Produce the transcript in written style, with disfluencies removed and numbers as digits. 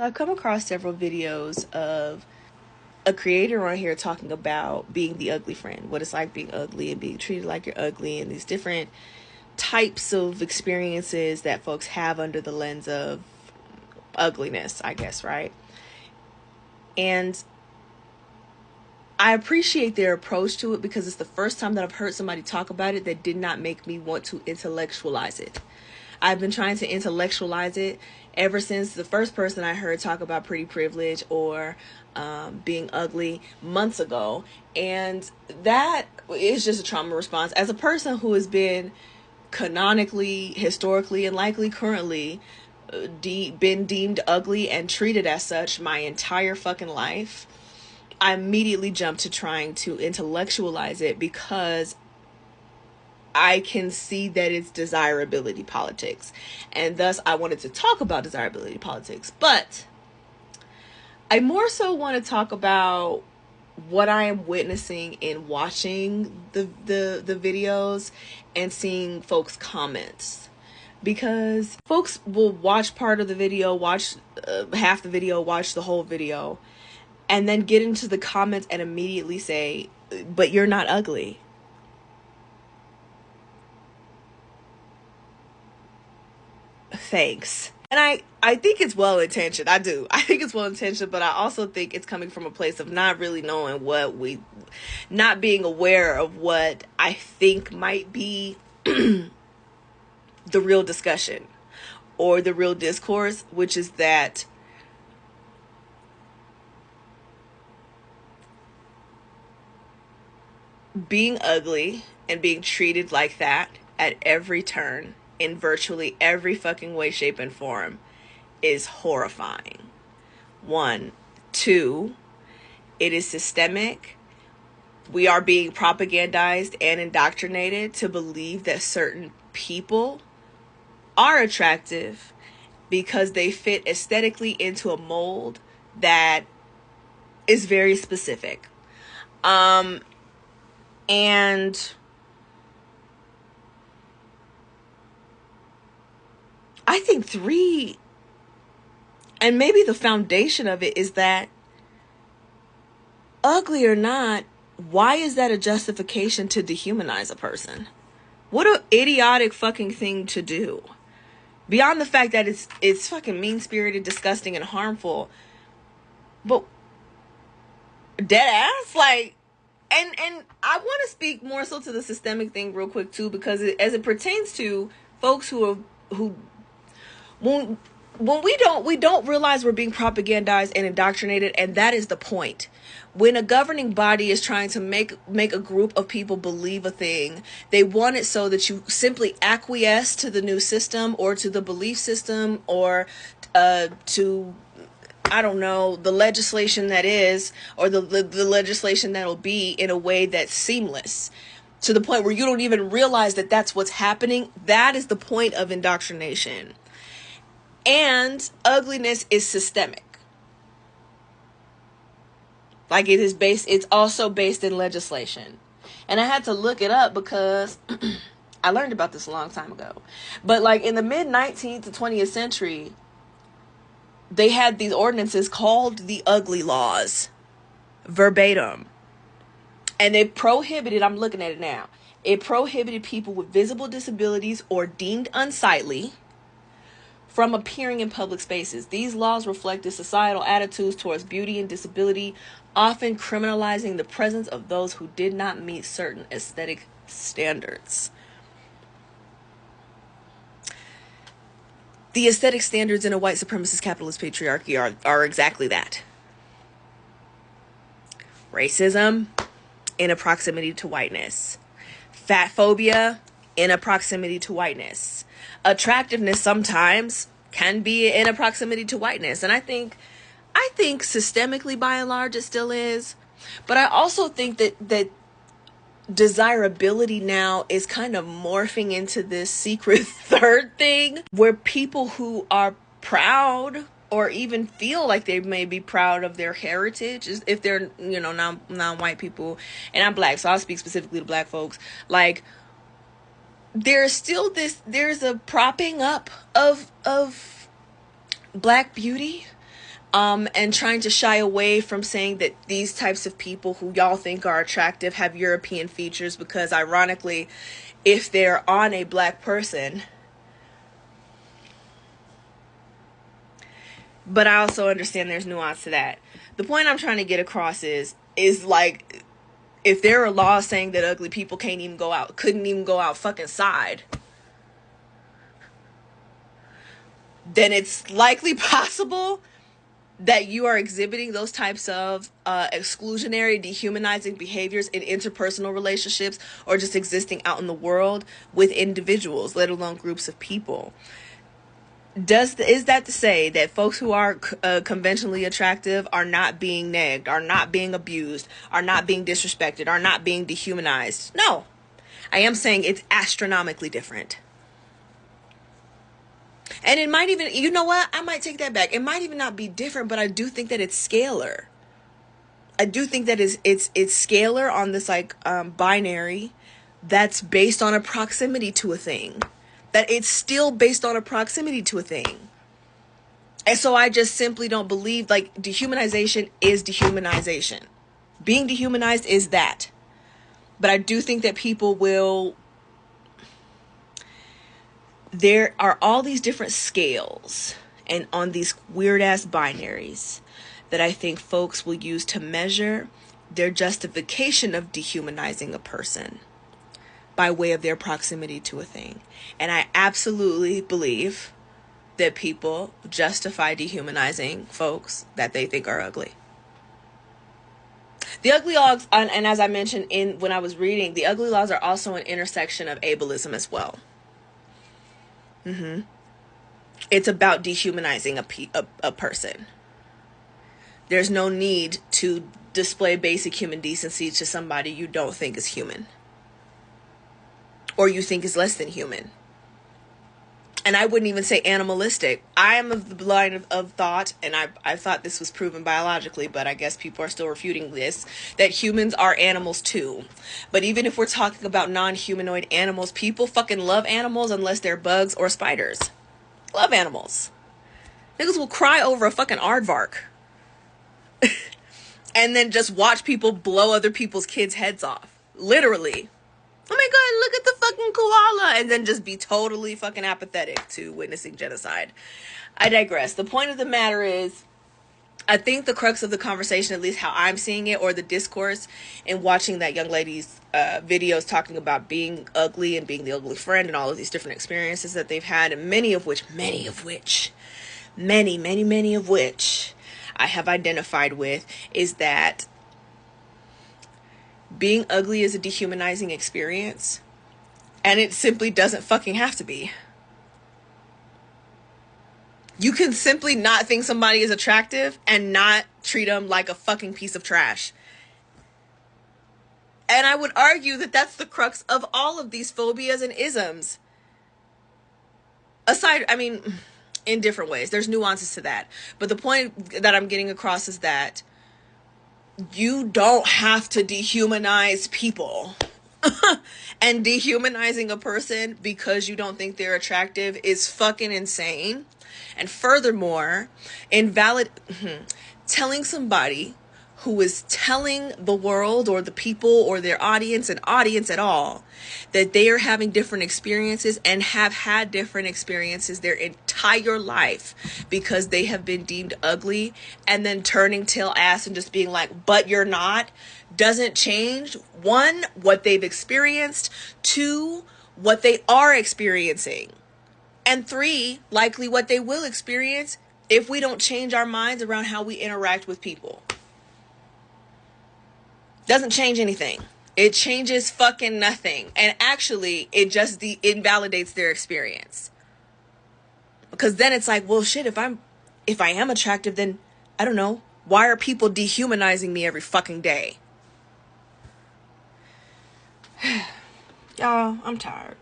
I've come across several videos of a creator on here talking about being the ugly friend, what it's like being ugly and being treated like you're ugly, and these different types of experiences that folks have under the lens of ugliness, I guess, right? And I appreciate their approach to it because it's the first time that I've heard somebody talk about it that did not make me want to intellectualize it. I've been trying to intellectualize it ever since the first person I heard talk about pretty privilege or being ugly months ago. And that is just a trauma response. As a person who has been canonically, historically, and likely currently been deemed ugly and treated as such my entire fucking life, I immediately jumped to trying to intellectualize it because I can see that it's desirability politics. And thus I wanted to talk about desirability politics. But I more so want to talk about what I am witnessing in watching the videos and seeing folks' comments. Because folks will watch part of the video, watch half the video, watch the whole video, and then get into the comments and immediately say, but you're not ugly. Thanks. And I think it's well-intentioned. I do. I think it's well-intentioned, but I also think it's coming from a place of not really knowing not being aware of what I think might be the real discussion or the real discourse, which is that being ugly and being treated like that at every turn in virtually every fucking way, shape, and form is horrifying. 1. 2, it is systemic. We are being propagandized and indoctrinated to believe that certain people are attractive because they fit aesthetically into a mold that is very specific. And I think 3, and maybe the foundation of it, is that ugly or not, why is that a justification to dehumanize a person? What an idiotic fucking thing to do. Beyond the fact that it's fucking mean-spirited, disgusting, and harmful. But dead ass, like, and I want to speak more so to the systemic thing real quick too, because as it pertains to folks who when we don't realize we're being propagandized and indoctrinated, and that is the point. When a governing body is trying to make a group of people believe a thing, they want it so that you simply acquiesce to the new system or to the belief system or to, I don't know, the legislation that is, or the legislation that'll be, in a way that's seamless, to the point where you don't even realize that that's what's happening. That is the point of indoctrination. And ugliness is systemic. Like, it's also based in legislation. And I had to look it up because I learned about this a long time ago. But like in the mid-19th to 20th century, they had these ordinances called the ugly laws, verbatim. And they prohibited, I'm looking at it now, it prohibited people with visible disabilities or deemed unsightly from appearing in public spaces. These laws reflected societal attitudes towards beauty and disability, often criminalizing the presence of those who did not meet certain aesthetic standards. The aesthetic standards in a white supremacist capitalist patriarchy are exactly that. Racism in a proximity to whiteness. Fat phobia in a proximity to whiteness. Attractiveness sometimes can be in a proximity to whiteness. And I think systemically, by and large, it still is. But I also think that desirability now is kind of morphing into this secret third thing, where people who are proud or even feel like they may be proud of their heritage, if they're, non-white people, and I'm black, so I'll speak specifically to black folks, like, there's a propping up of black beauty, and trying to shy away from saying that these types of people who y'all think are attractive have European features, because ironically, if they're on a black person, but I also understand there's nuance to that. The point I'm trying to get across is like, if there are laws saying that ugly people couldn't even go out fucking side, then it's likely possible that you are exhibiting those types of exclusionary, dehumanizing behaviors in interpersonal relationships, or just existing out in the world with individuals, let alone groups of people. Is that to say that folks who are conventionally attractive are not being negged, are not being abused, are not being disrespected, are not being dehumanized? No. I am saying it's astronomically different. And it might even, you know what? I might take that back. It might even not be different, but I do think that it's scalar. I do think that it's scalar on this like binary that's based on a proximity to a thing. That it's still based on a proximity to a thing. And so I just simply don't believe, like, dehumanization is dehumanization. Being dehumanized is that. But I do think that people will... There are all these different scales and on these weird ass binaries that I think folks will use to measure their justification of dehumanizing a person by way of their proximity to a thing. And I absolutely believe that people justify dehumanizing folks that they think are ugly. The ugly laws, and as I mentioned when I was reading, the ugly laws are also an intersection of ableism as well. It's about dehumanizing a person. There's no need to display basic human decency to somebody you don't think is human, or you think is less than human. And I wouldn't even say animalistic. I am of the line of thought, and I thought this was proven biologically, but I guess people are still refuting this, that humans are animals too. But even if we're talking about non-humanoid animals, people fucking love animals unless they're bugs or spiders. Love animals. Niggas will cry over a fucking aardvark. And then just watch people blow other people's kids' heads off. Literally. Oh my god, look at the fucking koala, and then just be totally fucking apathetic to witnessing genocide. I digress. The point of the matter is, I think the crux of the conversation, at least how I'm seeing it, or the discourse in watching that young lady's videos talking about being ugly and being the ugly friend and all of these different experiences that they've had, and many of which I have identified with, is that being ugly is a dehumanizing experience, and it simply doesn't fucking have to be. You can simply not think somebody is attractive and not treat them like a fucking piece of trash. And I would argue that that's the crux of all of these phobias and isms. Aside, I mean, in different ways. There's nuances to that. But the point that I'm getting across is that you don't have to dehumanize people. And dehumanizing a person because you don't think they're attractive is fucking insane. And furthermore, telling somebody who is telling the world or the people or their audience, an audience at all, that they are having different experiences and have had different experiences their entire life because they have been deemed ugly, and then turning tail ass and just being like, but you're not, doesn't change, one, what they've experienced, two, what they are experiencing, and three, likely what they will experience if we don't change our minds around how we interact with people. Doesn't change anything. It changes fucking nothing. And actually, it just invalidates their experience. Because then it's like, well, shit, if I am attractive, then, I don't know, why are people dehumanizing me every fucking day? Y'all, I'm tired.